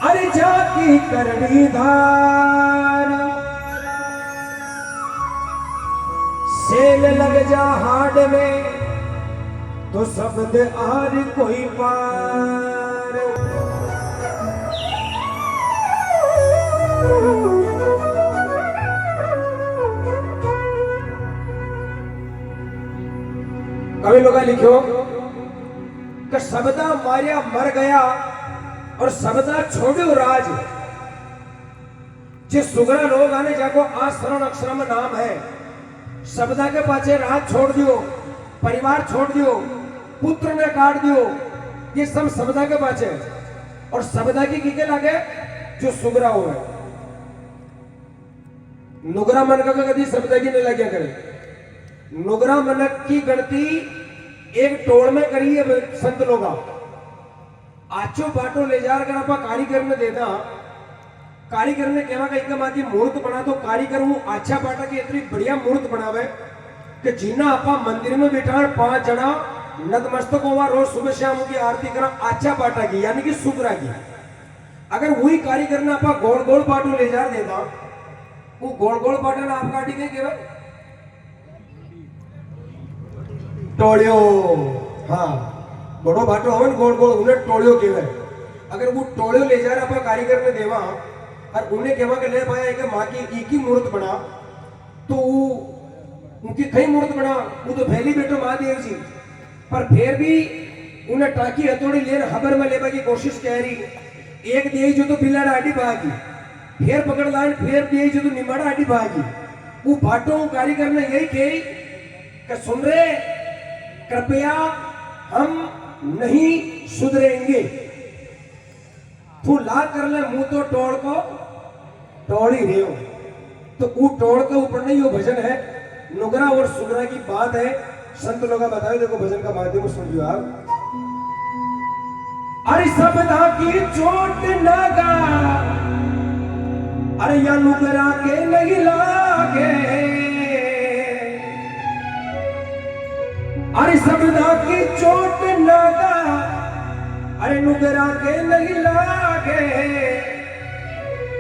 अरे जाकी करनी धार सेल लग जा हाड में तो शब्द आर कोई पार। कवि लोग लिखो कि शब्दा मारिया मर गया और शब्दा छोड़ो राज। जे सुगरा लोग आने जाको आश्रम अक्षरम नाम है, शब्दा के पाछे राज छोड़ दियो, परिवार छोड़ दियो, पुत्र ने काट दियो, ये सब शब्दा के पाछे। और शब्दा की किके लागे जो सुगरा हो है, नुगरा मन का कभी शब्दा की नहीं लगे करे। नुगरा मन की गणती एक टोल में करी है संत लोग। आचो बाटो ले जा कर आप कारीगर ने देता, कारीगर ने कहवा कहीं माती मूर्त बना तो कारीगर वो अच्छा बाटा की इतनी बढ़िया मूर्त बनावे कि जिन्ना आपा मंदिर में बैठा 5 जना नतमस्तक हुआ रोज सुबह शाम की आरती करा अच्छा बाटा की यानी कि सुगरा की। अगर वही कारीगर ने आपा गोल गोल बाटो ले जा देता, वो गोल गोल बाटा ने आप काटी गई केवल टोलियो। हाँ, बड़ो बाटो हो गोल गोल उन्हें टोलियो केवे। अगर वो टोलियो ले जा रहा कारीगर ने देवा और उन्हें कहवा के ले पाया कि माँ की एक ही मूर्त बना, तो उनकी कई मूर्त बना, वो तो पहली बेटो महादेव जी। पर फिर भी उन्हें टाकी हथौड़ी ले हबर में लेने की कोशिश कह रही। एक दे जो तो बिलाड़ा आडी भागी, फिर पकड़ लाइन, फिर दे जो तो निमाड़ा आडी भागी। वो बाटो कारीगर ने यही कही कि सुन रे, कृपया हम नहीं सुधरेंगे, तू ला कर ले मुंह तो टोड़ को टोड़ ही रहे हो। तो वो टोड़ के ऊपर नहीं, वो भजन है नुगरा और सुगरा की बात है। संत लोग बताओ, देखो भजन का माध्यम सुनियो आप। अरे शब्दा की चोट लगा, अरे या नुगरा के नहीं लागे, अरे शब्दा की चोट लगा, अरे नुगरा के नहीं लागे।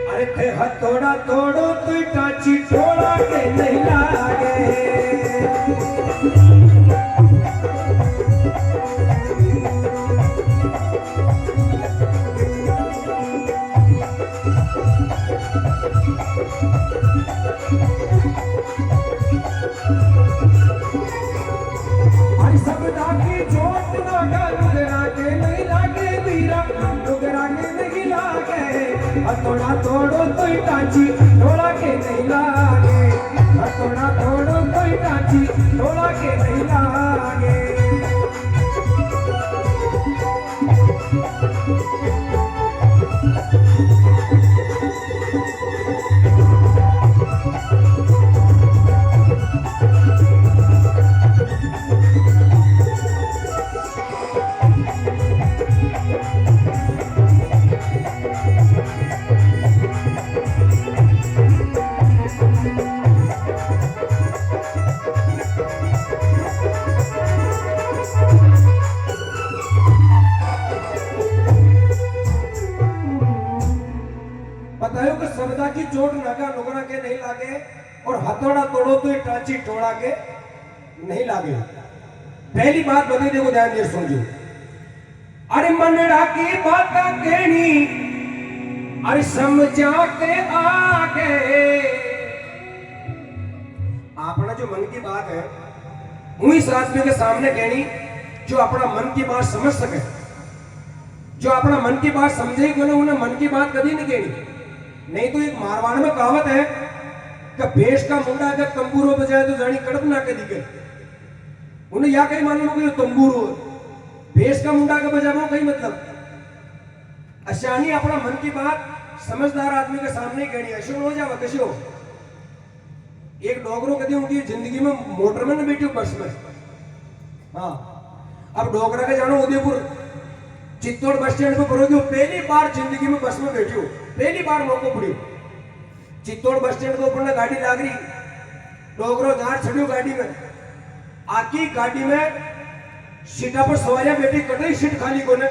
अरे थे हथौड़ा तोड़ो तो टाची टोड़ा के नहीं लागे। अरे शब्दा की चोट लगा, नुगरा के नहीं लागे वीरा, नुगरा के नहीं लागे। हथौड़ा तोड़ो तो टाची टोड़ा के नहीं लागे, हथौड़ा तोड़ो तो टाची टोड़ा के नहीं लागे। बतायो कि शब्दा की चोट लगा, नुगरा के नहीं लागे, और हथौड़ा तोड़ो तो टाची टोड़ा के नहीं लागे। पहली बात बताई, देखो ध्यान दे सुनियो। अरे मनड़ा की बात कहनी, अरे समझा के आगे। अपना जो मन की बात है वो इस आदमी के सामने कहनी जो अपना मन की बात समझ सके। जो अपना मन की बात समझे कि उन्हें मन की बात कभी नहीं कहनी। नहीं तो एक मारवाड़ में कहावत है कि भेष का मुंडा अगर तंबूरो बजाए तो जानी कड़प ना के दिखे। उन्हें या कहीं मालूम हो कि तंबूरो भेष का मुंडा का बजाओ कहीं मतलब अशानी अपना मन की बात समझदार आदमी के सामने कहनी। अशुभ हो जावा कैसे हो। एक डोगरो कभी उनकी जिंदगी में मोटर में न बैठी बस में। हाँ, अब डोगरा के जानो उदयपुर चित्तौड़ बस स्टैंड पे पढ़ोगे, पहली बार जिंदगी में बस में बैठी हो, पहली बार मौको पड़ी। चित्तौड़ बस स्टैंड के ऊपर ने गाड़ी लाग रही, डोगरो दार छड़ियो गाड़ी में, आकी गाड़ी में सीटा पर सवारियां बैठी, कतई सीट खाली कोने।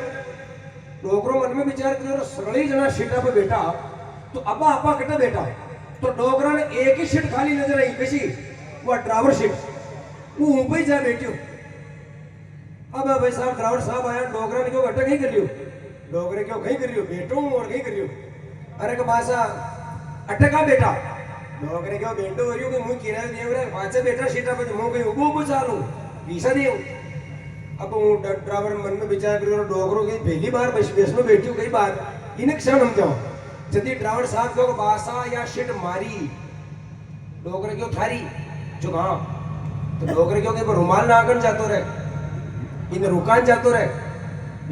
डोकरो मन में विचार करो सगळे जना सीटा पे बैठा तो अपा अपा कटे बैठा तो डोकरा ने एक ही सीट खाली नजर आई कशी वो ड्राइवर सीट वो ऊपर जा बैठो। अब भाई साहब ड्राइवर साहब आया डोकरा ने क्यों अटक नहीं कर लियो डोकरे क्यों कहीं कर लियो बैठो और कहीं कर लियो अरे का बासा अटका बेटा डोकरे क्यों बैठो हो रही मुंह किराया देव रे पांचे बैठा सीटा पे मुंह कहीं उबो उबो चालू पीसा दियो। अब वो ड्राइवर मन में विचार करो डोकरो की पहली बार बस में बैठी कई बार इन क्षण हम जाओ यदि ड्राइवर साहब को बासा या शिट मारी डोकरे क्यों थारी जो कहा तो डोकरे क्यों के रुमाल ना आकर जातो रहे इन रुकान जातो रहे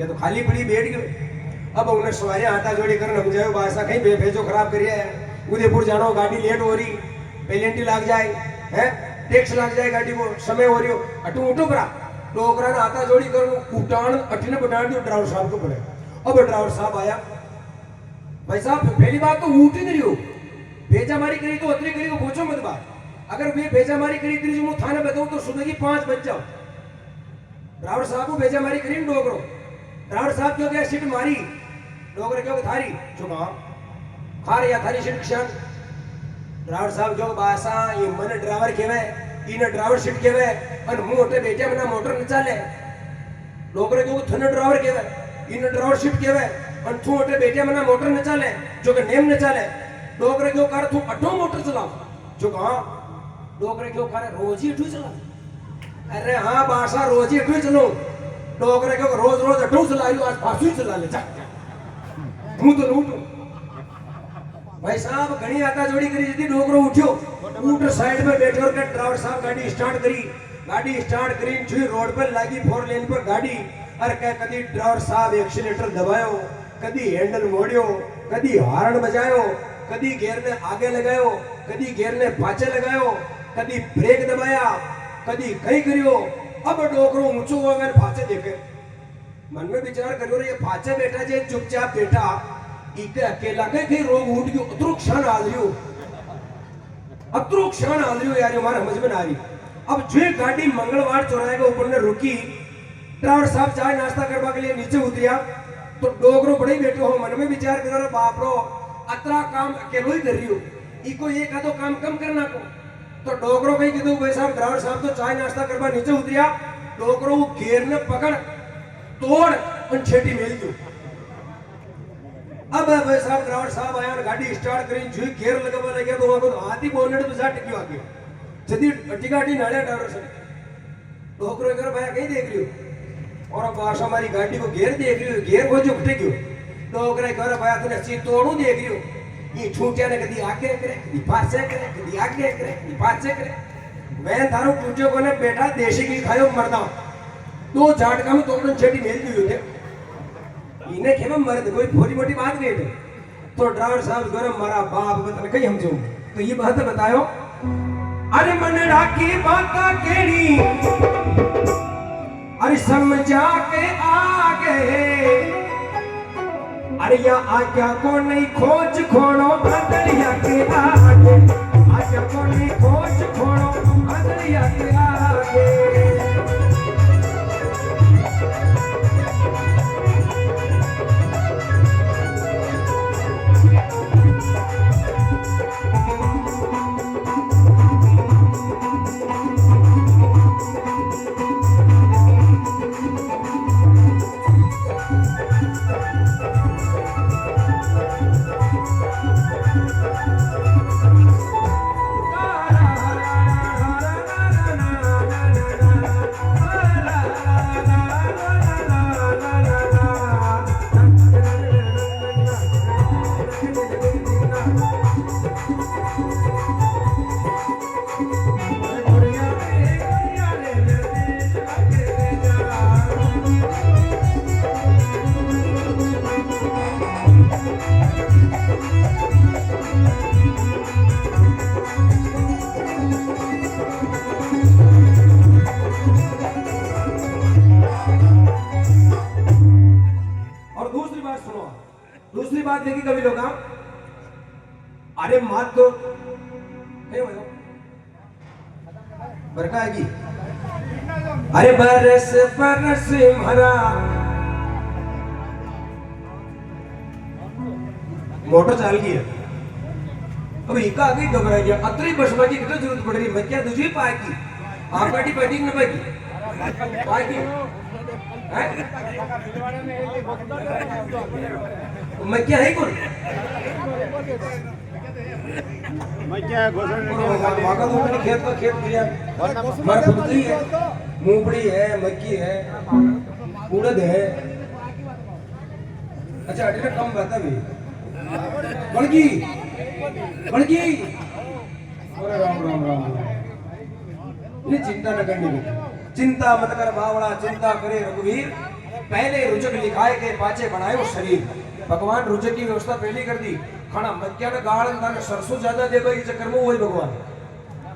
या तो खाली पड़ी बैठ गए। अब उन्हें सवारी आटा जोड़ी कर हम जाए बासा कहीं भेजो खराब करिए उदयपुर जानो गाड़ी लेट हो रही पेलेंटी लग जाए है टैक्स लग जाए गाड़ी को समय हो रही हो अटू उठो करा डोकरा ने आटा जोड़ी कर उठान अठीने बटान दियो ड्राइवर साहब को बोले। अब ड्राइवर साहब आया भाई साहब पहली बात तो उठी नहीं हो भेजा मारी करी तो अतरी करी को पूछो मत बात अगर वे भेजा मारी करी तेरी जो थाने बताऊं तो सुबह की 5 बज जाओ। ड्राइवर साहब को भेजा मारी करी डोकरो ड्राइवर साहब क्यों गया सीट मारी डोकरे क्यों थारी जो कहा खा रही थारी सीट क्षण ड्राइवर साहब जो बासा ये मन ड्राइवर केवे इन ड्राइवर सीट केवे और मुंह उठे बेटे मना मोटर न चाले डोकरे क्यों थने ड्राइवर केवे इन ड्राइवर सीट केवे और तू उठे बेटे मना मोटर न चाले जो के नेम न चाले डोकरे क्यों कर तू अठो मोटर चलाओ जो कहा डोकरे क्यों करे रोज ही अठो चला अरे हाँ बासा रोज ही अठो चलो डोकरे क्यों रोज रोज अठो चलाइयो आज फासू चला ले जा मुंह तो लूटो। भाई साहब घनी आता जोड़ी करी जदी डोकरो उठ्यो ऊट साइड में बैठे और के ड्राइवर साहब गाड़ी स्टार्ट करी जुई रोड पर लगी 4 लेन पर गाड़ी अरे कह कदी ड्राइवर साहब एक्सीलेटर दबायो कदी हैंडल मोड़ियो कदी हॉर्न बजायो कदी गियर ने आगे लगायो कदी गियर ने पाछे लगायो कदी ब्रेक दबाया कदी कहीं करियो। अब डोकरो ऊंचो अगर पाछे देखे मन में विचार करियो रे ये पाछे बैठा जे चुपचाप बैठा इके अकेला के रोग उठ गयो अतरो क्षण आ लियो यार हमारे समझ में ना आ रही। अब जो गाड़ी मंगलवार चौराहे के ऊपर ने रुकी ड्राइवर साहब चाय नाश्ता करवा के लिए नीचे उतरिया तो डोकरो बड़े बैठे हो मन में विचार करो बाप रो अतरा काम अकेलो ही कर रही हो इको ये का तो काम कम करना को तो डोकरो कहीं कीधु भाई साहब ड्राइवर साहब तो चाय नाश्ता करवा नीचे उतरिया डोकरो घेर ने पकड़ तोड़ और छेटी मेल दो। अब भाई साहब ड्राइवर साहब आया गाड़ी स्टार्ट करी जुई घेर लगावा लगे तो वहां को हाथी बोनेट पे जा टिक्यो आगे जदी टिकाटी नाले ड्राइवर से डोकरो कर भाई कहीं देख रही हो और बास हमारी गाड़ी को घेर देख रही हो घेर को जो फटे क्यों डोकरे कर भाई तूने सी तोड़ू देख रही हो ये छूटिया ने कदी आगे करे कदी पाछे करे कदी आगे करे कदी पाछे करे मैं थारो टूटियो को ने बैठा देसी की खायो मरदा दो झाटका में तोड़न छेटी मेल दी होते इन्हें खेम मर्द कोई थोड़ी मोटी बात नहीं है तो ड्राइवर साहब गरम मारा बाप बता कहीं हम जो तो ये बात बतायो अरे मन राखी बाका केड़ी अरे समझा के आगे अरे या आज्ञा को नहीं खोज खोड़ो बदलिया के आगे आज्ञा को नहीं खोज खोड़ो बदलिया के आगे। दूसरी बात देखी कभी लोग अरे मात तो बरखा आएगी अरे बरस बरस भरा मोटर चाल गई है अब एका आगे घबरा गया अत्री बसवाची किती जरूरत पड़ रही मैं क्या तुझी पाकी आपकाटी पैटिंग न पाकी मैं क्या है कौन मैं क्या घोषण वाका तो मैंने खेत का खेत किया मार खुदरी है मूंगफली है मक्की है उड़द है अच्छा अरे कम बता भी बड़की बड़की अरे राम राम राम ये चिंता न करनी बेटा चिंता मत कर बावड़ा चिंता करे रघुवीर पहले रुचक लिखाए के पाचे बनाए शरीर भगवान रुचक की व्यवस्था पहले कर दी खाना मक्या में गाड़ अंदर सरसों ज्यादा दे भाई चक्कर में वही भगवान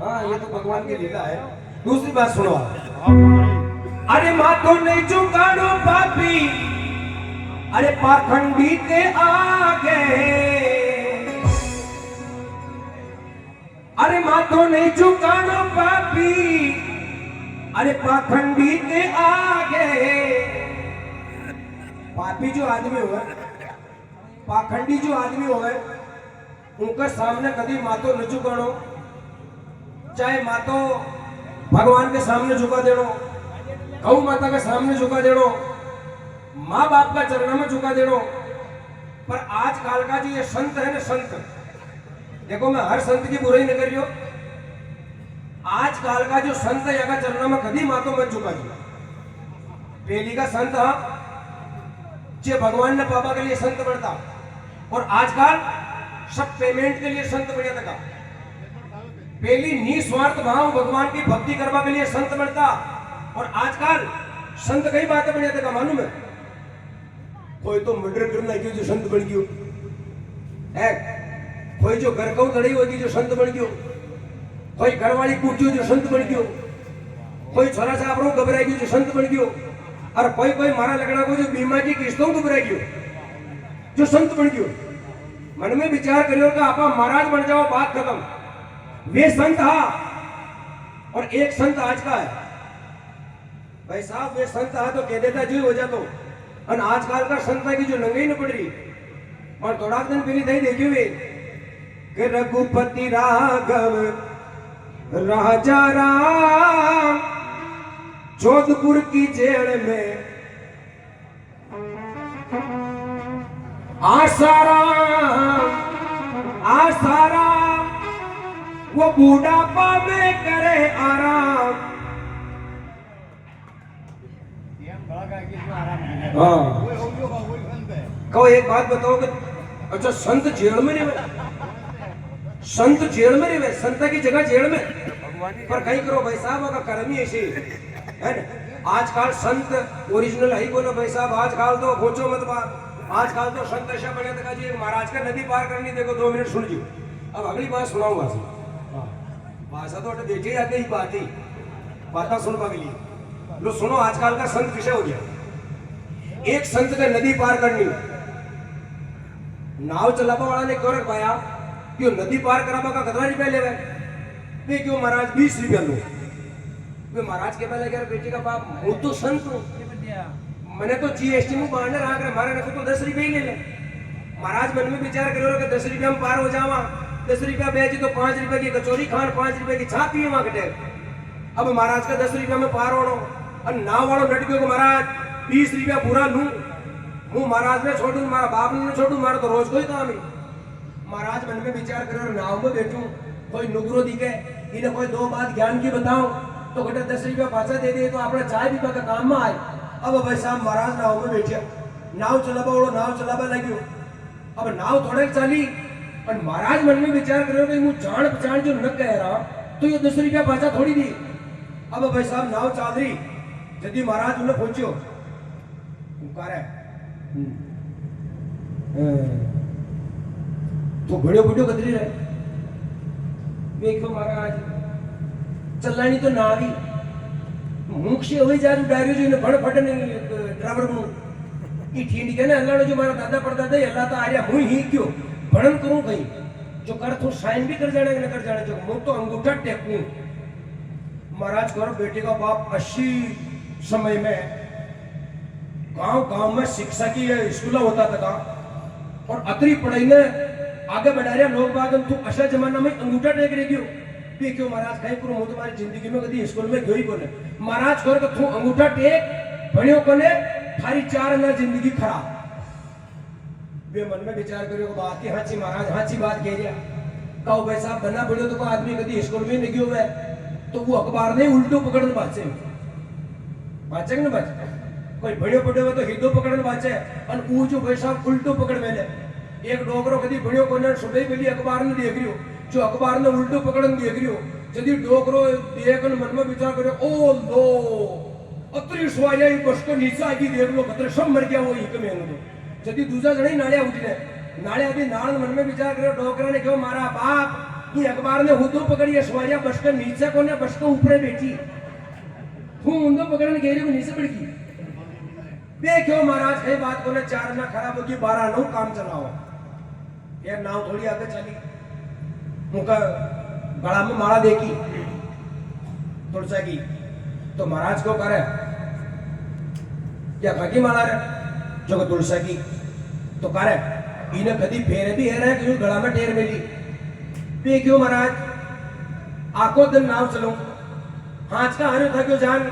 हाँ ये तो भगवान की लीला है दूसरी बात सुनो अरे माँ तो नहीं चुकानो पापी अरे पाखंडी के आगे अरे माँ तो नहीं चुकानो पापी अरे पाखंडी के आगे पापी जो आदमी हुआ पाखंडी जो आदमी हुए उनके सामने कभी मातो न झुकानो चाहे मातो भगवान के सामने झुका देनो गौ माता के सामने झुका देनो माँ बाप का चरणों में झुका देनो पर आजकल का जो ये संत है ना संत देखो मैं हर संत की बुराई नहीं कर रही हूं आजकल का जो संत है यहाँ चरणों में कभी मातो मत झुका दिया पहली का संत हाँ जे भगवान ने पापा के लिए संत बनता और आजकल सब पेमेंट के लिए संत बढ़िया तक पहली निस्वार्थ भाव भगवान की भक्ति करवा के लिए संत बनता और आजकल संत कई बातें बढ़िया तक मालूम है कोई तो मर्डर करना क्यों जो संत बन गयो है कोई जो घर को लड़ी होगी जो संत बन गयो कोई घरवाली कूटियो जो संत बन गयो कोई छोरा सा आपरो घबराई गयो जो संत बन गयो और कोई कोई मारा लगड़ा को जो बीमा की किस्तों घबराई गयो जो संत बन गयो मन में विचार करियो कि आपा महाराज बन जाओ बात खत्म वे संत हा और एक संत आज का है भाई साहब वे संत हा तो कह देता जी हो जातो और आजकल का संत है कि जो नंगे ही न पड़ रही और थोड़ा दिन पहले नहीं देखे हुए कि रघुपति राघव राजा राम जोधपुर की जेल में आसाराम वो बूढ़ापा में करे आराम हाँ कहो एक बात बताओ कि अच्छा संत जेल में रहे संत जेल में रहे संत की जगह जेल में पर कहीं करो भाई साहब का कर्म ही ऐसे है ना आजकल संत ओरिजिनल है बोलो भाई साहब आजकल तो खोचो मत बात आजकल तो संत ऐसा बने तक जी महाराज का नदी पार करनी देखो 2 मिनट सुन लियो अब अगली बात सुनाऊंगा भाषा तो देखे आगे ही बात ही बात सुन के लिए लो सुनो आजकल का संत विषय हो गया एक संत का नदी पार करनी नाव चलावा वाला ने क्यों रखवाया क्यों नदी पार करावा का कितना रुपया ले वे क्यों महाराज 20 रुपया लो वे महाराज के पहले यार बेटे का बाप वो तो संत हूँ मैंने तो जीएसटी में बांधने रहा कर हमारे रखो तो 10 रुपये ही ले ले महाराज मन में विचार करो कि 10 रुपया में पार हो जावा 10 रुपया बेची तो 5 रुपए की कचौरी खान 5 रुपए की छाप पिए वहां कटे अब महाराज का 10 रुपया में पार होना और नाव वालों लट गयो महाराज 20 रुपया पूरा लू हूँ महाराज ने छोड़ू मारा बाप ने छोड़ू मारा तो रोज कोई काम ही महाराज मन में विचार करो नाव में बैठू कोई नुगरो दिखे इन्हें कोई 2 बात ज्ञान की बताओ तो घटे 10 रुपया पाचा दे दे तो अपना चाय पीपा का काम में आए अब भाई साहब महाराज नाव में बैठे नाव चलावा वालों नाव चलावा लगे अब नाव थोड़े चली और महाराज मन में विचार करो कि मुझे जान पहचान जो न कह रहा तो ये 10 रुपया पाचा थोड़ी दी अब भाई साहब नाव चल रही यदि महाराज उन्हें पहुंचो तो बड़े बुढ़ो कदरी रहे देखो महाराज चलनी तो ना भी मुख से हो जा डायरी जो फड़ फटने ड्राइवर को ई ठीक है ना अल्लाह जो मारा दादा परदादा अल्लाह तो आर्या हूं ही क्यों भणन करूं कहीं जो कर तो साइन भी कर जाने न कर जाने जो मुंह तो अंगूठा टेकूं महाराज करो बेटे का बाप 80 समय में गांव गांव में शिक्षा की स्कूल होता था और अतरी पढ़ाई ने आगे बढ़ा रहा लोग बाग तू अशा जमाना में अंगूठा टेक रह गयो पे क्यों महाराज कहीं करो मैं तुम्हारी जिंदगी में कभी स्कूल में गई कोने महाराज कर तू अंगूठा टेक भणियो कोने थारी चार ना जिंदगी खराब वे मन में विचार करियो बात की हाची महाराज हाची बात कह रिया कहो भाई साहब बना पड़ो तो कोई आदमी कभी स्कूल में नहीं गयो है तो वो अखबार ने उल्टो पकड़न बाचे बाचे ना बाचे कोई भणियो पड़ो तो हिदो पकड़न बाचे और वो जो भाई साहब उल्टो पकड़ मेले एक डोगरो कदी भणियो कोने सुबह पहली अखबार ने देख रियो जो अखबार ने उल्टो पकड़न देख रियो जदी डोगरो देखन मन में विचार करियो ओ लो अतरी स्वाया ही बस को नीचे आगी देख लो खतरे सब मर गया वो ही के मेनू जदी दूसरा जणी नाळ्या उठीने नाळे आधी नाळ मन में विचार करियो डोगरा ने कहो मारा बाप ये अखबार ने हुदो पकड़ी है स्वाया बस के नीचे कोने बस के ऊपर बैठी तू उंदो पकड़न गेरी को नीचे पड़की देखो महाराज है बात को चार ना खराब होगी 12 9 काम चलाओ यार नाव थोड़ी आगे चली मुका गला में माला देखी तुलसा की तो महाराज को करे क्या खाकी माला रे जो को तुलसा की तो करे इन्हें कदी फेरे भी है रहे कि गला में टेर मिली पे क्यों महाराज आको दिन नाव चलो हाथ का हारे था क्यों जान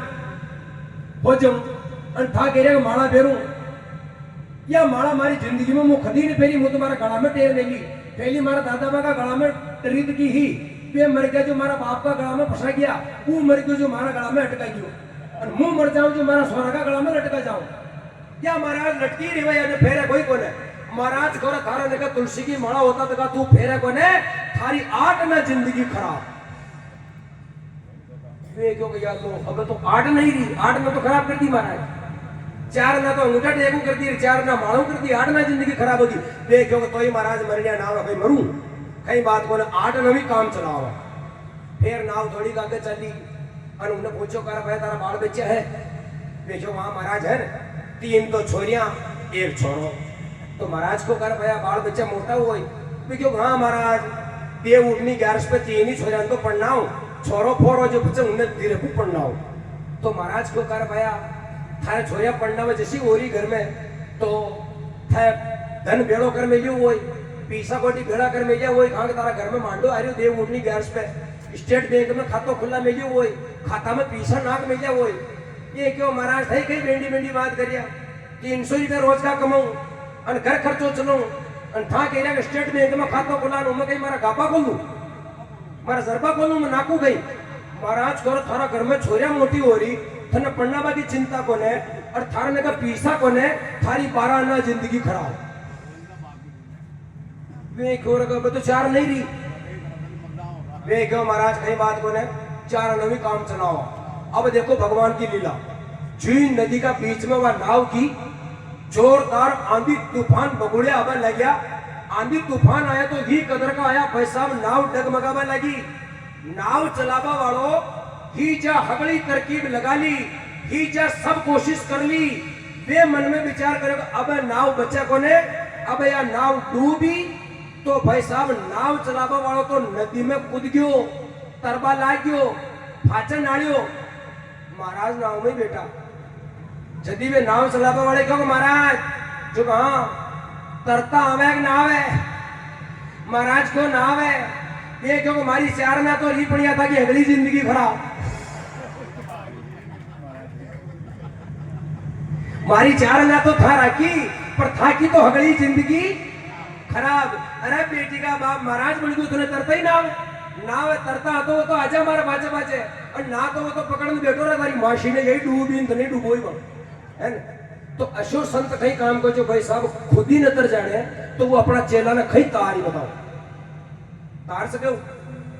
हो जाऊं और था कह रहे माला फेरू या माला मारी जिंदगी में मुँह खदी नहीं फेरी मुँह तुम्हारा गला में टेर मिली पहली मारा दादा बा का गला में रीत की ही पे मर गया जो मारा बाप का गला में फंसा गया वो मर गया जो मारा गला में अटका गयो और मुंह मर जाऊं जो मारा सोना का गला में लटका जाऊं क्या महाराज लटकी रही भाई फेरे कोई कोने महाराज को थारा ने कहा तुलसी की माला होता तो तू फेरे कोने थारी 8 ना जिंदगी खराब वे क्यों यार तो अब तो 8 नहीं रही 8 में तो खराब कर दी महाराज 4 ना तो अंगूठा टेकू कर दी 4 ना मालूम कर दी 8 ना जिंदगी खराब होगी वे क्यों तो ही महाराज मर गया नाव कहीं मरूं कई बात को 8 नवी काम चलावा फिर नाव थोड़ी आगे चली और उन्हें पूछो कर भाई तारा बाल बच्चा है देखो वहां महाराज है 3 तो छोरियां 1 छोरो तो महाराज को कर भाई बाल बच्चा मोटा हुआ क्यों हाँ महाराज देव उठनी 11 पे 3 ही छोरियां तो पढ़ना हो छोरो फोरो जो बच्चे उन्हें धीरे को पढ़ना हो तो महाराज को कर भाया थारे छोरियां पढ़ना में जैसी हो रही घर में तो थारे धन बेड़ो कर में लियो वही पीसा कोटी भेड़ा कर में गया वही कहाँ तारा घर में मांडो आ रही हो देव उठनी 11 पे स्टेट बैंक में खातो खुला मिलियो वही खाता में पीसा नाक मिल गया वही ये क्यों महाराज थे कई बेंडी बेंडी बात करिया 300 रुपया रोज का कमाऊं और घर खर्चो चलो और था कह रहा स्टेट बैंक में खातो खुला मैं कहीं मारा गापा खोलू मारा जरबा खोलू मैं नाकू गई महाराज करो थारा घर में छोरिया मोटी हो रही थने पढ़ना बाकी चिंता कोने और थारा ने का पीसा कोने थारी 12 ना जिंदगी खराब वे क्यों रखा तो 4 नहीं रही वे क्यों महाराज कई बात को ने 4 नवी काम चलाओ अब देखो भगवान की लीला झील नदी का बीच में वह नाव की जोरदार आंधी तूफान बगुड़े अब लग गया आंधी तूफान आया तो ही कदर का आया भाई साहब नाव डगमगावा लगी नाव चलावा वालों ही जा हगड़ी तरकीब लगा ली ही जा सब कोशिश कर ली वे मन में विचार करेगा अब नाव बच्चा को ने अब या नाव डूबी तो भाई साहब नाव चलावा वालों तो नदी में कूद गयो तरबा लाग गयो फाचन नाड़ियो महाराज नाव में बैठा जदी वे नाव चलावा वाले कहो महाराज जो हाँ तरता आवे ना आवे महाराज को नाव है ये क्यों हमारी 4 ना तो ही पड़िया था कि अगली जिंदगी खराब हमारी 4 ना तो था राखी पर था की तो अगली जिंदगी खराब अरे बेटी का बाप महाराज बोल तूने तरता ही नाव तरता तो वो तो आजा हमारा बाचे बाचे और ना तो वो तो पकड़ने बैठो रहा तारी माशी ने यही डूबी तो नहीं डूबो ही है ना तो अशोक संत कहीं काम को जो भाई साहब खुद ही नतर जाने तो वो अपना चेला ने कहीं तार ही बताओ तार सके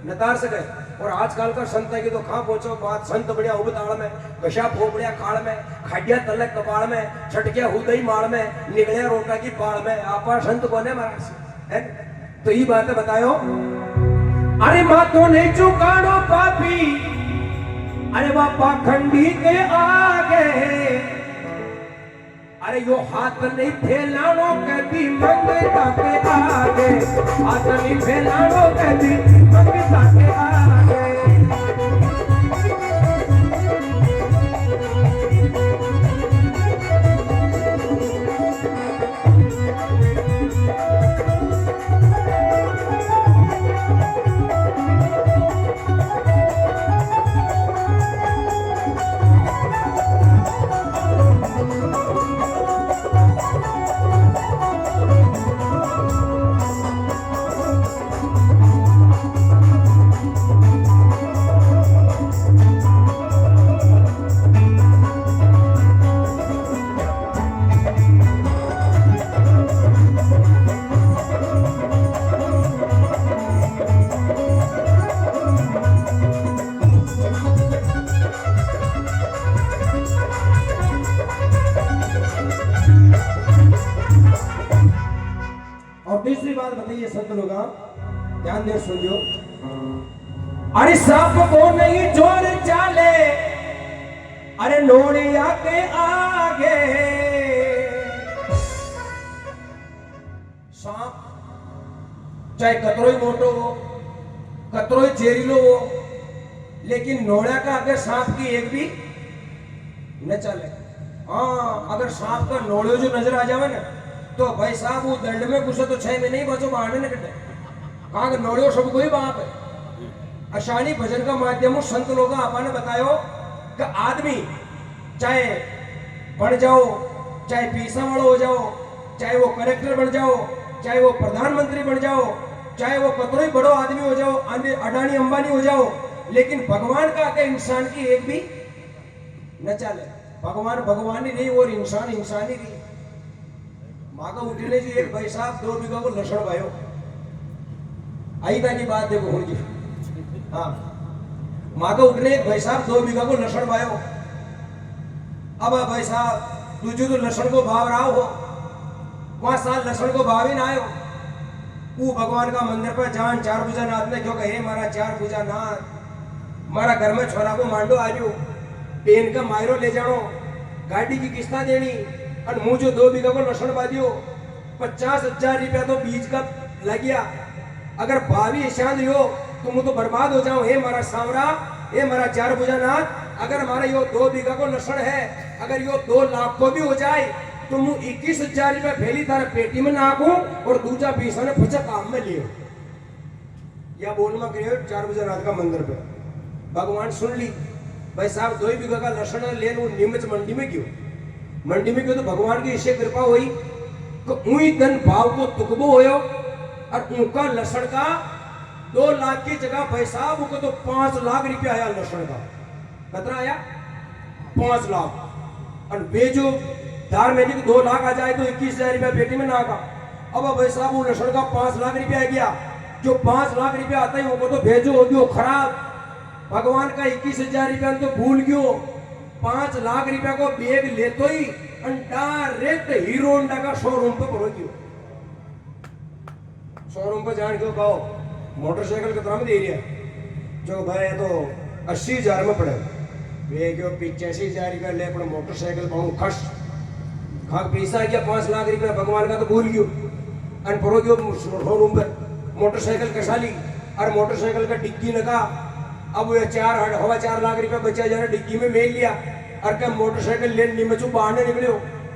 न तार सके और आजकल का संत है कि तो कहाँ पहुंचो बात संत बढ़िया उबताड़ में गशा फोबड़िया खाड़ में खाडिया तलक कपाड़ में छटकिया हुदई माड़ में निकलिया रोटा की पाड़ में आपा संत कोने महाराज है तो ये बातें बतायो अरे माँ तो नहीं चुकानो पापी अरे बापा खंडी के आगे अरे यो हाथ नहीं फैलानो कभी मंगता के आगे हाथ नहीं फैलानो कभी मंगता के आगे संत लोग ध्यान दे सुनियो। अरे सांप को नहीं जोर चाले, अरे नोड़िया के आगे। सांप चाहे कतरोई मोटो हो, कतरोई जहरीलो हो, लेकिन नोड़ा का अगर सांप की एक भी न चले। हाँ, अगर सांप का नोड़ियो जो नजर आ जावे ना, तो भाई साहब वो दंड में घुसे तो 6 महीने ही बचो, बाहर न कटे। कहा नोड़ियो सब कोई बाप है। अशानी भजन का माध्यम संत लोग आपने बतायो कि आदमी चाहे बन जाओ, चाहे पीसा वाला हो जाओ, चाहे वो कलेक्टर बन जाओ, चाहे वो प्रधानमंत्री बन जाओ, चाहे वो कतरो ही बड़ो आदमी हो जाओ, अडानी अंबानी हो जाओ, लेकिन भगवान का आगे इंसान की एक भी न चले। भगवान भगवान ही नहीं और इंसान इंसान ही नहीं। माँ का उठने जी एक भाई साहब 2 बीघा को लसण भायो आई था की बात देखो हुई। हाँ, माँ का उठने एक भाई साहब 2 बीघा को लसण भायो। अब भाई साहब तुझे तो लसण को भाव रहा हो, 5 साल लसण को भाव ही ना आयो। वो भगवान का मंदिर पर जान 4 पूजा नाथ ने क्यों कहे मारा 4 पूजा नाथ, मारा घर में छोरा को मांडो आजो, पेन का मायरो ले जानो, गाड़ी की किस्ता देनी, और मुझे जो 2 बीघा को लसण बादियो 50,000 रुपया तो बीज का लग गया। अगर भावी ईशान हो तो मुझे तो बर्बाद हो जाऊं। हे मारा सांवरा, हे मारा 4 पूजा नाथ, अगर हमारा यो 2 बीघा को लसण है, अगर यो 2 लाख को भी हो जाए तो मुझे 21,000 रुपया फैली तारा पेटी में नाकू और दूजा पीसा ने फचा काम में लियो। या बोल में करियो 4 पूजा नाथ का मंदिर पे भगवान सुन ली। भाई साहब 2 बीघा का लसण ले वो नीमच मंडी में क्यों, मंडी में क्यों तो भगवान की इससे कृपा हुई तो उही धन भाव को तुकबो होयो, और उनका लसण का 2 लाख की जगह भाई साहब को तो 5 लाख रुपया आया लसण का। कितना आया? 5 लाख। और वे जो दार में 2 लाख आ जाए तो 21,000 रुपया पेटी में ना का। अब भाई साहब वो लसण का 5 लाख रुपया आ गया। जो 5 लाख रुपया आता है वो तो भेजो हो गयो खराब। भगवान का 21,000 रुपया तो भूल गयो। 5 लाख रुपया को बैग लेतो ही डायरेक्ट हीरो होंडा का शोरूम पे पहुंच गयो। शोरूम पे जान क्यों कहो मोटरसाइकिल कितना में दे रहा, जो भाई तो 80,000 में पड़े। वे क्यों 85,000 रुपया ले अपने मोटरसाइकिल पाऊं खस खा पैसा गया 5 लाख रुपया भगवान का तो भूल गयो। अन परो गयो शोरूम पे मोटरसाइकिल कसा ली, और मोटरसाइकिल का डिग्गी लगा। अब वो 4 लाख रुपया बचा जा रहा डिग्गी में मेल लिया, और क्या मोटरसाइकिल ले नीमचू बाहर निकले।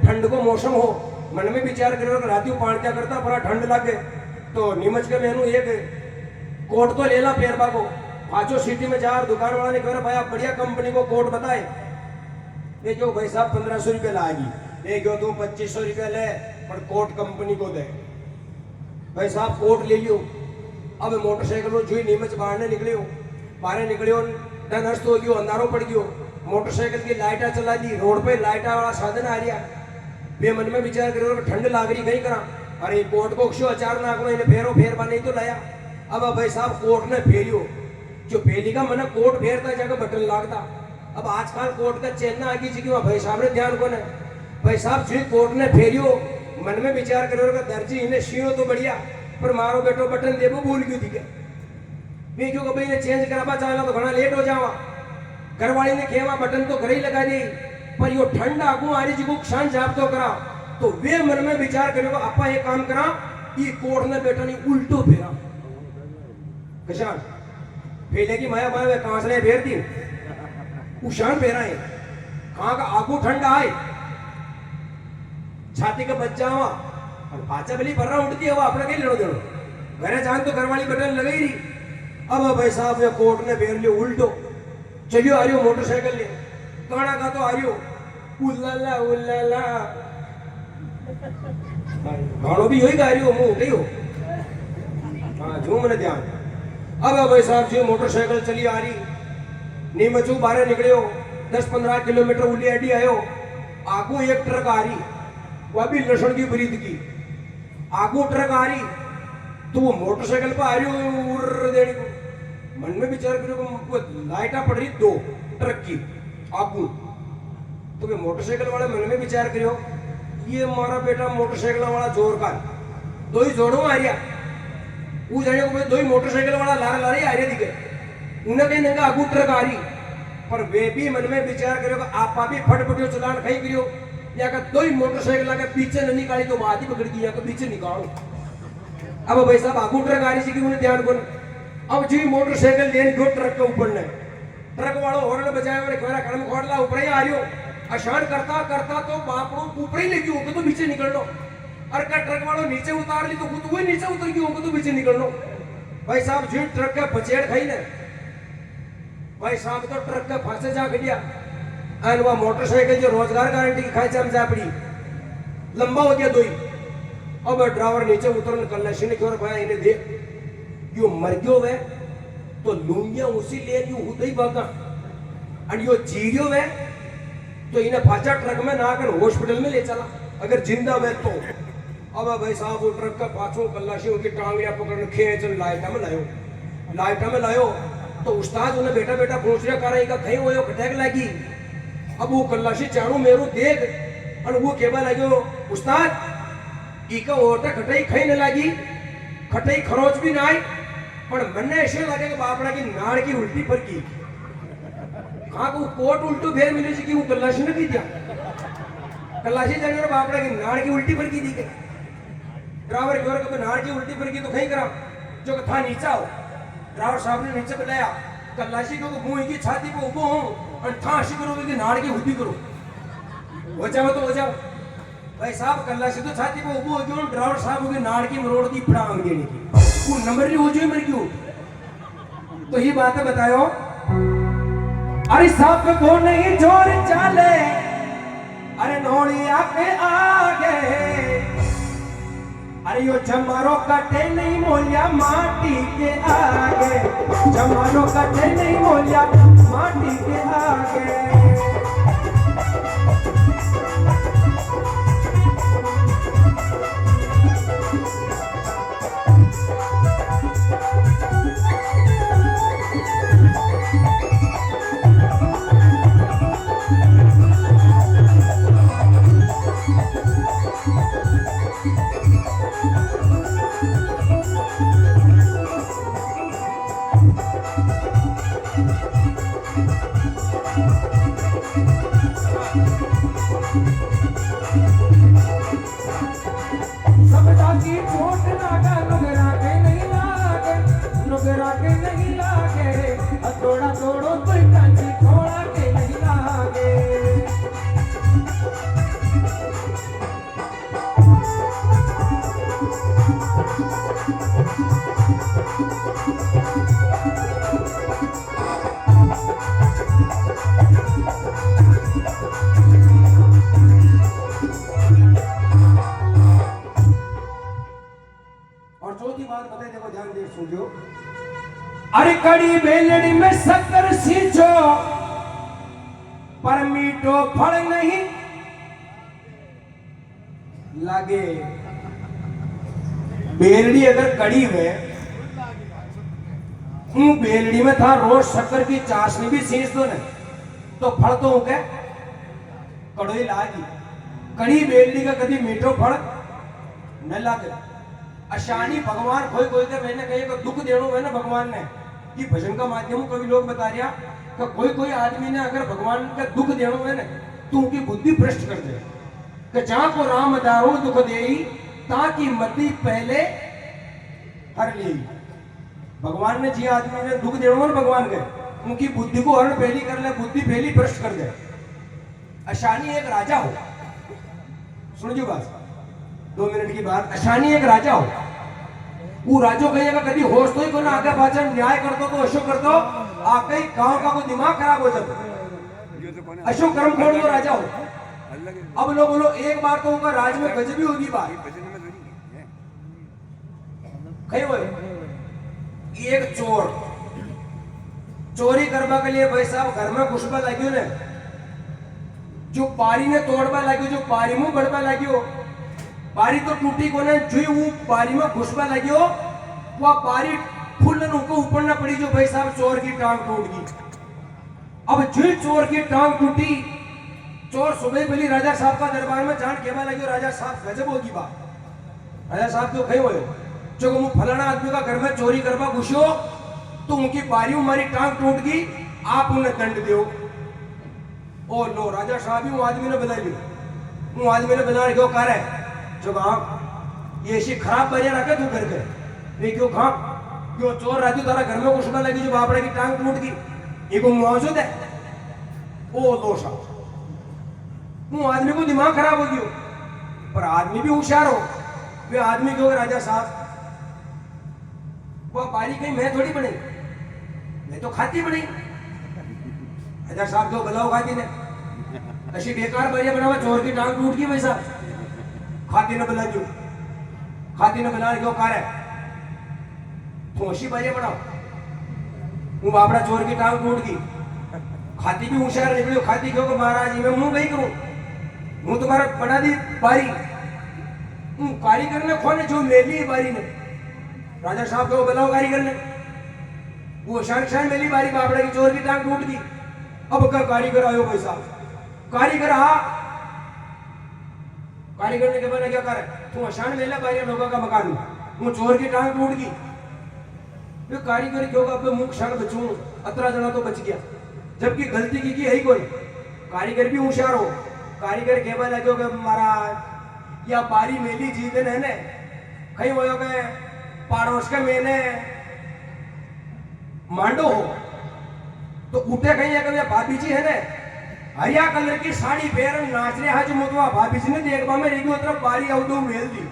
ठंड को मौसम हो, मन में विचार करो रात पान क्या करता बड़ा ठंड लगे तो नीमच के मेनू एक कोट तो लेला पैरबा को। पांचों सिटी में जा दुकान वाला ने कह भाई आप बढ़िया कंपनी को कोट बताए। ये जो भाई साहब 1500 रुपये लाएगी, ये क्यों तू 2500 रुपये ले पर कोट कंपनी को दे। भाई साहब कोट ले लियो। अब मोटरसाइकिल जो नीमच बाहर निकले हो, बाहर निकले नष्ट हो गयो, अंधारो पड़ गयो। मोटरसाइकिल की लाइटा चला दी, रोड पे लाइटा वाला साधन आ रहा। वे मन में विचार करो ठंड लाग रही कहीं करा, अरे कोट को क्षो अचार नाकनो इन्हें फेरो फेर बा नहीं तो लाया। अब भाई साहब कोट ने फेरियो, जो फेरी का मन कोट फेरता जगह बटन लागता। अब आजकल कोट का चेन ना आगे जी भाई साहब ने ध्यान को ने भाई साहब जी कोट ने फेरियो। मन में विचार करो दर्जी इन्हें शियो तो बढ़िया, पर मारो बेटो बटन देवो भूल क्यों दिखे। मैं क्यों भाई ने चेंज कराबा चाहला तो घना लेट हो जावा। घरवाली ने खेवा बटन तो घर ही लगा दी, पर यो ठंड आगू आ रही जी को क्षण जाप तो करा। तो वे मन में विचार करेगा आपा ये काम करा, ये कोट ने बेटा नहीं उल्टो फेरा। कशान फेले की माया माया कांसले फेर दी, उशान फेरा है। कहाँ का आगू ठंड आए, छाती का बच्चा हुआ और पाचा बली भर रहा उठती है वो अपना कहीं लड़ो देनो। घरे जान तो घरवाली बटन लगी रही। अब भाई साहब ये कोट ने फेर लियो उल्टो। चलियो आ रही मोटरसाइकिल ले, काना का तो आ रही उल्लाला उल्लाला गानो भी यही गा रही हो मुंह उठे हो। हाँ जो मैंने ध्यान। अब भाई साहब जी मोटरसाइकिल चली आ रही, नीमचू बाहर निकले हो 10-15 किलोमीटर उली अड्डी आयो। आगू एक ट्रक आ रही, वह भी लसण की ब्रीद की। आगू ट्रक आ रही तो वो मोटरसाइकिल पर आ रही उड़ देने को। मन में विचार करो लाइटा पड़ रही 2 ट्रक की आगू। तो मोटरसाइकिल वाले मन में विचार करो ये मारा बेटा मोटरसाइकिल वाला जोर का 2 ही जोड़ो आ रहा। वो जाने को दो ही मोटरसाइकिल वाला लारे लारे आ रहे दिखे उन्हें कहीं नंगा आगू ट्रक आ रही पर वे भी मन में विचार करो आप भी फटफटियो चलान खाई करियो या का दो ही मोटरसाइकिल आके पीछे न निकाली तो बात ही पकड़ गई या का पीछे निकालो अब भाई साहब आगू ट्रक आ रही थी कि उन्हें ध्यान को अब जी मोटरसाइकिल लेने दो ट्रक के ऊपर ने ट्रक वालों हॉर्न बजाए और मेरा कर्म खोड़ला ऊपर ही आ रही हो अशान करता करता तो बापड़ो ऊपर ही लेके होकर तो नीचे निकल लो और का ट्रक वालों नीचे उतार ली तो खुद वही नीचे उतर गई होकर तो पीछे निकल लो भाई साहब जी ट्रक का पचेड़ खाई ने भाई साहब तो ट्रक का फांसे जा गया और वह मोटरसाइकिल जो रोजगार गारंटी की खाई जम जा पड़ी लंबा हो गया दो ही अब ड्राइवर नीचे उतर निकल रहा ने क्यों भाई इन्हें दे यो मर गयो वे तो लूंगिया उसी ले यू उदय बागा और यो जीरियो वे तो इन्हें फाचा ट्रक में ना कर हॉस्पिटल में ले चला अगर जिंदा वे तो अब भाई साहब वो ट्रक का पाछों कल्लाशी उनकी टांगड़ियां पकड़ खेच लाइटा में लायो तो उस्ताद उन्हें बेटा बेटा पूछ रहा कर का कहीं वो खटक लगी अब वो कल्लाशी चाणू मेरो देख और वो केबा लगे उस्ताद इका ओटा खटाई खाई न लगी खटाई खरोच भी ना आई पर मन्ने ऐसे लगे कि बापड़ा की नाड़ की उल्टी पर की हाँ को कोट उल्टो फेर मिले कि वो कल्लाशी ने की दिया कल्लाशी जाने बापड़ा की नाड़ की उल्टी पर की दी के ड्राइवर की ओर नाड़ की उल्टी पर की तो कहीं करा जो था नीचा हो ड्राइवर साहब ने नीचे बुलाया कल्लाशी को मुंह की छाती पे उबो हूं और था ऐसी करोगे कि नाड़ की उल्टी करो हो जाओ तो हो जाओ भाई साहब कल्लाशी तो छाती पे उबो हो गयो ड्राइवर साहब की नाड़ की मरोड़ की फड़ांग देने की वो नंबर नहीं हो जाए मर क्यों तो ये बातें बतायो अरे सांप को नहीं जोर चाले अरे नोड़ी आके आगे अरे यो जमारो कटे नहीं मोलिया माटी के आगे जमारो कटे नहीं मोलिया माटी के आगे अरे कड़ी बेलड़ी में शक्कर सींचो पर मीठो फल नहीं लागे बेलड़ी अगर कड़ी में बेलड़ी में था रोज शक्कर की चाशनी भी सींच दो ना तो फल तो हो गया कड़ोई लागी कड़ी बेलड़ी का कभी मीठो फल न लागे अशानी भगवान कोई कोई के मैंने कही को दुख देनो है ना भगवान ने ये भजन का माध्यम कभी लोग बता रहा कि कोई कोई आदमी ने अगर भगवान का दुख देनो है ना तो उनकी बुद्धि भ्रष्ट कर दे कि जहां को राम दारो दुख देई ताकि मति पहले हर ली भगवान ने जी आदमी ने दुख देनो है भगवान के उनकी बुद्धि को हरण पहली कर ले बुद्धि पहली भ्रष्ट कर दे अशानी एक राजा हो सुनिए बात 2 मिनट की बात अशानी एक राजा हो वो राजो कहिएगा कभी होश तो ही को ना आगे पाचन न्याय कर दो तो अशोक कर दो आके गांव का कोई दिमाग खराब हो जाता अशोक कर्म खोड़ दो राजा हो अब लोग बोलो एक बार तो उनका राज में गजबी होगी बात कहीं वो एक चोर चोरी करवा के लिए भाई साहब घर में घुसबा लगी ने जो पारी ने तोड़वा लगी जो पारी मुंह बढ़वा लगी बारी तो टूटी को ने जो वो बारी में घुसबा लगी हो वो बारी फुल उनको ऊपर ना पड़ी जो भाई साहब चोर की टांग टूट गई अब जो चोर की टांग टूटी चोर सुबह बोली राजा साहब का दरबार में जान केवा लगी राजा साहब गजब होगी बात राजा साहब क्यों खड़े हुए जो मैं फलाना आदमी का घर में चोरी करवा घुसो तो उनकी बारी मारी टांग टूट गई, आप उन्हें दंड दो। ओ लो राजा साहब ही आदमी ने बता लियो, वो आदमी ने बता क्यों कर है जो कहा ये ऐसी खराब बारियां रखे तू घर के नहीं क्यों खा क्यों चोर राजू तारा घर में घुसने लगी जो बापड़े की टांग टूट गई, ये को मुआवजा दे। ओ लो साहब वो आदमी को दिमाग खराब हो गयो, पर आदमी भी होशियार हो। वे आदमी क्यों राजा साहब वो बारी कहीं मैं थोड़ी बनी, मैं तो खाती बनी। राजा साहब क्यों बलाओ खाती ने ऐसी बेकार बारियां बनावा, चोर की टांग टूट गई वैसा खाती ने बना क्यों, खाती ने बना क्यों कार है तो ऐसी बारियां बनाओ। वो बापड़ा चोर की टांग टूट गई, खाती भी होशियार निकली, खाती क्यों कि महाराज जी मैं मुंह नहीं करूं, हूँ तुम्हारा बना दी बारी कारीगर ने खोने जो मेली बारी ने। राजा साहब को बुलाओ कारीगर ने, वो शान मेली बारी बापड़े की चोर की टांग टूट गई। अब का कारीगर आयो भाई साहब, कारीगर कारीगर ने बोला क्या करे तू अशान मेला बारी लोगों का मकान वो चोर की टांग टूट गई। तो कारीगर क्यों अब मुंह क्षण बचूं, अतरा जना तो बच गया, जबकि गलती की है ही कोई। कारीगर भी होशियार हो, कारीगर कहवा लगे कि महाराज या बारी मेली जीतन है ने कहीं वो के पड़ोस के मैंने मांडो हो तो उठे कहीं अगर भाभी जी है ने हरिया कलर की साड़ी पहन नाच रहे हैं जो मुतवा भाभी जी ने देखवा में रेगी उतर बारी अवधो मेल दी।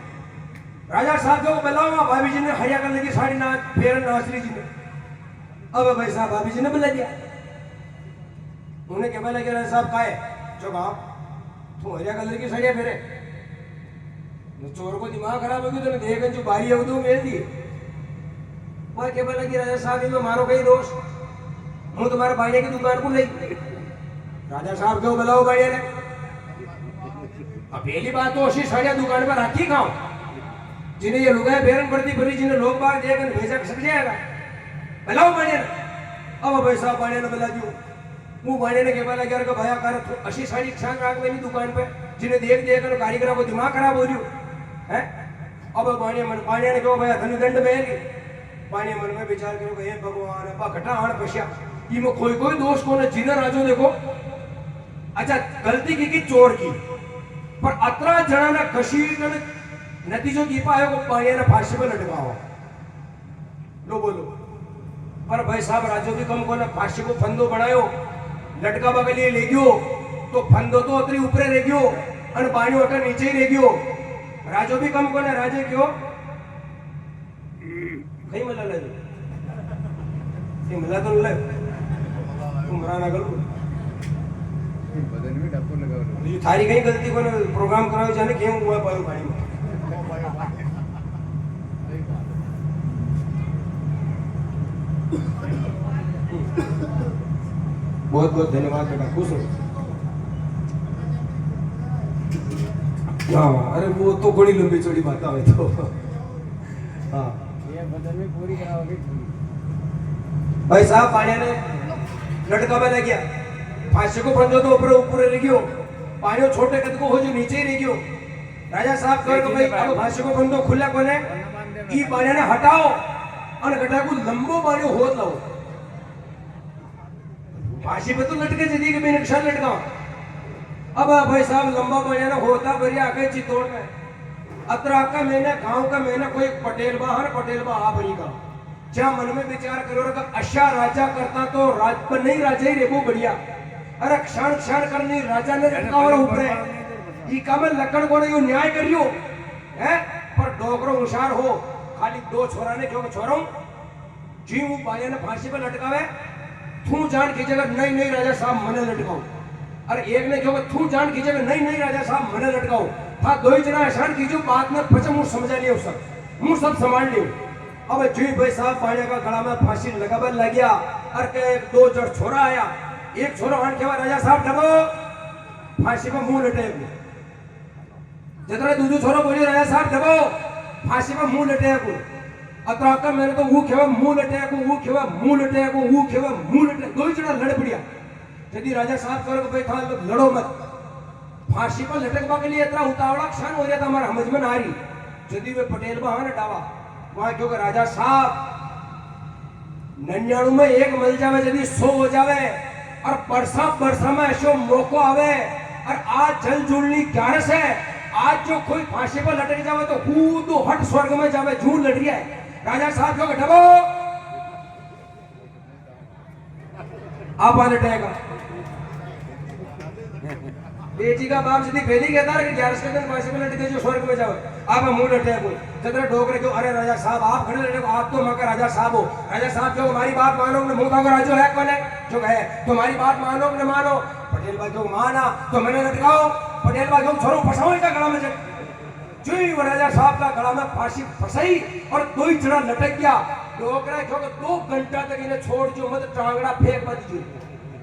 राजा साहब को बुलाओ भाभी जी ने हरिया कलर की साड़ी पहन नाच रही जी ने। अब भाई साहब भाभी जी ने बुला दिया, उन्हें क्या बोला कि राजा साहब का है जो कहा तू हरिया कलर की साड़ियां फेरे, चोर को दिमाग खराब हो गया तो देख जो बारी है वो मेल दी। वह क्या बोला कि राजा साहब में मारो कहीं दोष, हूँ तुम्हारे बाड़िया की दुकान को ले। राजा साहब क्यों बुलाओ बाड़िया ने, अब पहली बात तो अच्छी साड़ियां दुकान पर रखी खाओ, जिन्हें ये लुगाई बेरन पड़ती पड़ी जिन्हें लोग बाग देकर भेजा सक जाएगा, बुलाओ बाड़िया ने। अब भाई साहब बाड़िया ने बुला दियो, वो बाड़िया ने क्या बोला कि अरे भैया कर अच्छी साड़ी छान रख मेरी दुकान पे, जिन्हें देख देकर कारीगरों को दिमाग खराब हो रही है। अब बाड़िया ने क्यों भैया धन दंड में बाड़िया मन में विचार करो हे भगवान अपा घटा आण पश्या इमें कोई दोष को जिन्हें राजो देखो। अच्छा गलती की चोर की, पर अतरा जना ना घसीट नतीजो की पायो को बाड़िया ने फांसी पर लटकाओ। लो बोलो, पर भाई साहब राजो भी कम को ना फांसी को फंदो बनायो लटकावा के लिए ले गयो तो फंदो तो अतरी ऊपरे रह गयो और बाणी ओटा नीचे ही रह गयो। राजो भी कम को ना राजे क्यों कहीं मला ले मला तो ले तुमरा ना गलो बदन में डब्बो लगा ये थारी कहीं गलती को ना प्रोग्राम कराओ जाने क्यों हुआ पायो भाई में। बहुत बहुत धन्यवाद बेटा, खुश हो। हाँ अरे वो तो बड़ी लंबी चौड़ी बात है तो हाँ ये बदन में पूरी कराओगे। भाई साहब पानी ने लटका में लग गया, फांसी को बंदो तो ऊपर ऊपर रह गयो, पानी छोटे कद को हो जो नीचे ही रह गयो। राजा साहब कहे कि भाई अब फांसी को बंदो खुला कोने ई पानी ने हटाओ और गटा को लंबो पानी होत लाओ। फांसी पे तो लटके जदी के बिन क्षण लटकाओ। अब भाई साहब लंबा पानी ने होता बढ़िया आगे चित्तौड़ में अतरा का मैंने गांव का मैंने कोई पटेल बाहर पटेल बा आ भरी का जहां मन में विचार करो रहा अच्छा राजा करता तो राज पर नहीं राजा ही रेबो बढ़िया। अरे क्षण क्षण करनी राजा ने और ऊपर ई का में लकड़ को यो न्याय करियो है, पर डोगरो होशियार हो खाली दो छोरा ने क्यों छोरो जी वो बाया ने फांसी पे लटकावे तू जान की जगह नहीं नहीं राजा साहब मने लटकाओ। अरे एक ने क्यों तू जान की जगह नहीं नहीं राजा साहब मने लटकाओ था दो ही जना ऐसान कीजियो बात में पचम मुझ समझा लियो सब मुझ सब संभाल लियो। अब जी भाई साहब पानी का गला में फांसी लगावे लग गया। अरे के दो जड़ छोरा आया, एक छोरा आन के राजा साहब डबो फांसी पे मुंह लटे जितना दूसरा छोरा बोलियो राजा साहब डबो फांसी पे मुंह लटे को अतरा का मैंने को वो खेवा मुंह लटे को वो खेवा मुंह लटे को वो खेवा मुंह लटे दो ही जना लड़ पड़िया। यदि राजा साहब करो भाई था लड़ो मत, फांसी पर लटकवा के लिए इतना उतावड़ा क्षण हो जाता हमारा समझ में ना आ रही। यदि वे पटेल बहाने डावा वहां क्योंकि राजा साहब 99 में एक मिल जावे यदि 100 हो जावे और बरसा में ऐसो मौको आवे और आज जल जुलनी ग्यारह से आज जो कोई फांसी पर लटक जावे तो कूदो हट स्वर्ग में जावे झूल लड़ रहा है राजा साहब क्यों डबो आप आने टहेगा बेटी का बाप यदि पहली कहता है कि 11 के दिन फांसी में लटके जो स्वर्ग में जावे आप मुंह लटे बोल जतरा डोकरे क्यों अरे राजा साहब आप खड़े लटे आप तो मगर राजा साहब हो राजा साहब जो हमारी बात मानो ने मुंह का राजो है कौन है जो है तुम्हारी बात मानो न मानो पटेल भाई जो माना तो मैंने लटकाओ पटेल भाई जो छोरो फसाओ इसका गला में जो ही राजा साहब का गला में फांसी फसाई और दो ही जड़ा लटक गया डोकरा क्यों 2 घंटा तक इन्हें छोड़ जो मत टांगड़ा फेंक मत जो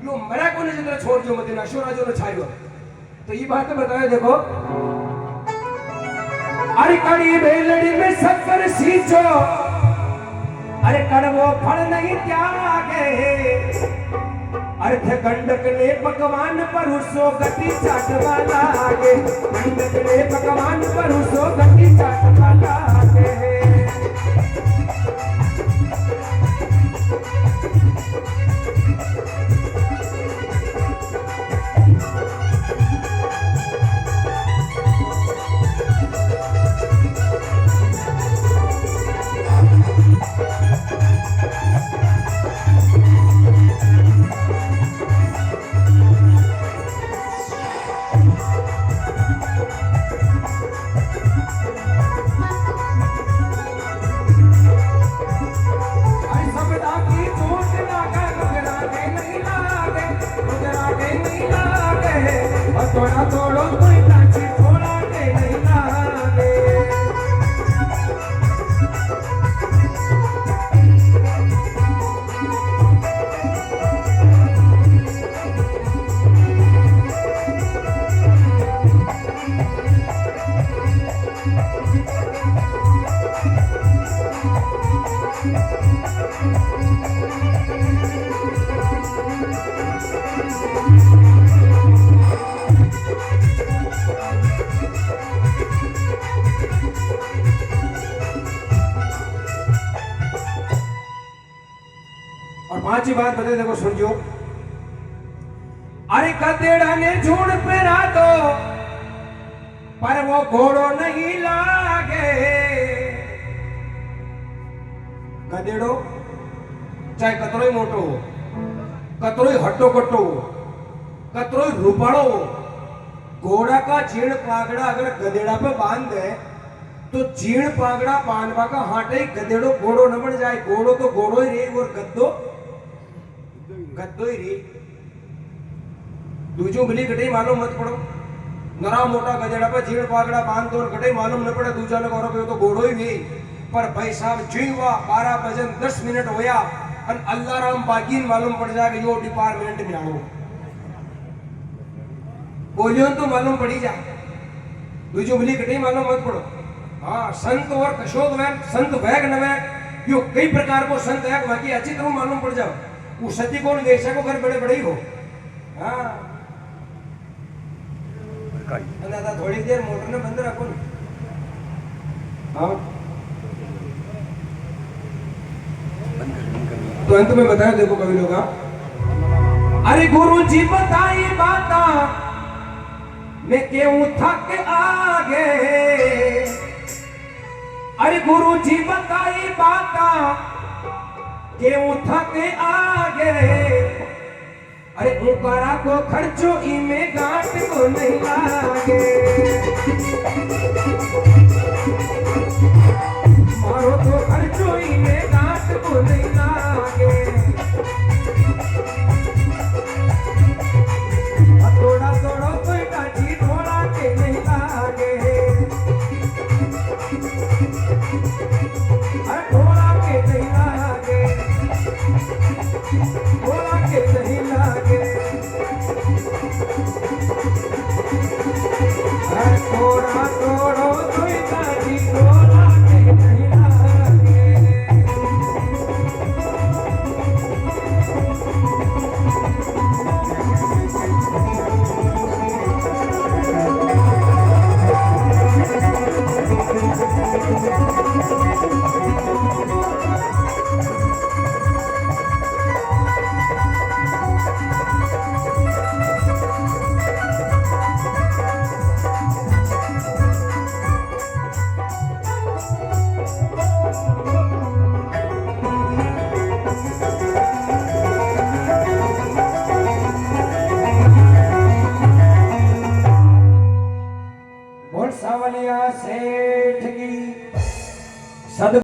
यो मरा को ने जितना छोड़ जो मत नशो राजो ने छायो तो ये बात बताओ देखो अरे कड़ी बेलड़ी में शक्कर सींचो अरे कड़वो फल नहीं त्यागे अरे थे गंडक ने पकवान पर उसो गति चाटवा लागे गंडक ने पकवान पर उसो गति चाटवा लागे थोड़ा थोड़ा कोई नाची थोड़ा के नहीं लागे और पांचवी बात बता देखो सुनियो अरे गधेड़ा ने झूठ पे रा दो पर वो घोड़ो नहीं लागे गधेड़ो चाहे कतरोई मोटो हो कतरोई हट्टो कट्टो हो कतरोई रुपाड़ो हो घोड़ा का जीर्ण पागड़ा अगर गधेड़ा पे बांध दे तो जीर्ण पागड़ा बांधवा का हाटे गधेड़ो घोड़ो न बन जाए घोड़ो तो घोड़ो ही रे और गद्दो रे दूजो मिली गटे मालूम मत पड़ो नरा मोटा गधेड़ा पर जीण पागड़ा बांध दो गटे मालूम न पड़े दूजा ने कहो तो घोड़ो ही वे पर भाई साहब जीवा 12 बजन 10 मिनट होया और अल्लाह राम बागीन मालूम पड़ जाए कि यो डिपार्टमेंट में आओ बोलियो तो मालूम पड़ी जा दूजो मिली गटे मालूम मत पड़ो हाँ संत और कशोद वैग संत वैग न वैग यो कई प्रकार को संत है बाकी अच्छी तरह मालूम पड़ जाओ वो सती कौन वैसा को घर बड़े बड़े ही हो हाँ दादा थोड़ी देर मोटर ने बंद रखो हाँ तो अंत में बताया देखो कवि लोग अरे गुरु जी बताई बाता मैं क्यों थक आगे अरे गुरु जी बताई बाता क्यों थक आगे अरे उकारा को खर्चो इमे गांठ को नहीं लागे मारो तो खर्चो इमे गांठ को नहीं लागे थोड़ा थोड़ा कोई काची थोड़ा के नहीं लागे अरे थोड़ा के नहीं लागे